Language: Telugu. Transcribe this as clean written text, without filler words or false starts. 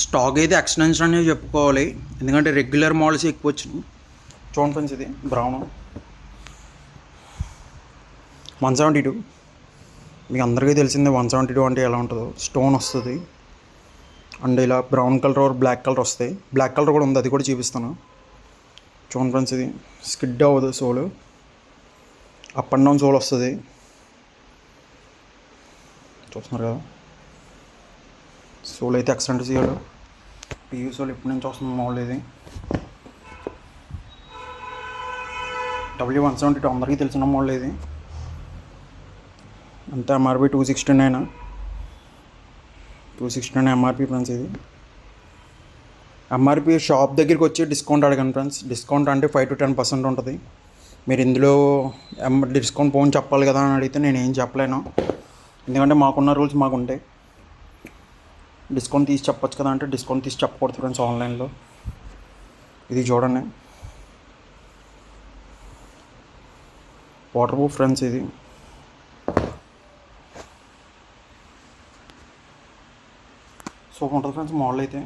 స్టాక్ అయితే ఎక్స్టెన్షన్ అనేది చెప్పుకోవాలి, ఎందుకంటే రెగ్యులర్ మోడల్స్ ఎక్కువ వచ్చినాయి. చూడండి ఫ్రెండ్స్, ఇది బ్రౌన్ 172. మీకు అందరికీ తెలిసిందే 172 అంటే ఎలా ఉంటుందో. స్టోన్ వస్తుంది అండ్ ఇలా brown colour or black colour వస్తాయి. బ్లాక్ కలర్ కూడా ఉంది, అది కూడా చూపిస్తాను. చూడండి ఫ్రెండ్స్, ఇది స్కిడ్ అవ్వదు సోలు, అప్ అండ్ డౌన్ సోల్ వస్తుంది. చూస్తున్నారు కదా, సోల్ అయితే ఎక్సలెంట్ చేయడు. పియూ సోల్ ఎప్పటి నుంచి వస్తుంది మోడల్ ఇది. W172 అందరికీ తెలిసిన మోడల్ ఇది. అంతే ఎంఆర్పి 269 ఎంఆర్పి ఫ్రెండ్స్. ఇది ఎంఆర్పి షాప్ దగ్గరికి వచ్చి డిస్కౌంట్ అడగండి ఫ్రెండ్స్. డిస్కౌంట్ అంటే 5 to 10% ఉంటుంది. మీరు ఇందులో డిస్కౌంట్ పోని చెప్పాలి కదా అని అడిగితే నేను ఏం చెప్పలేను, ఎందుకంటే మాకున్న రూల్స్ మాకు ఉంటాయి. డిస్కౌంట్ తీసి చెప్పొచ్చు కదా అంటే డిస్కౌంట్ తీసి చెప్పకూడదు ఫ్రెండ్స్ ఆన్లైన్లో. ఇది చూడండి, వాటర్ ప్రూఫ్ ఫ్రెండ్స్. ఇది సూపర్ ఉంటుంది ఫ్రెండ్స్ మోడల్ అయితే.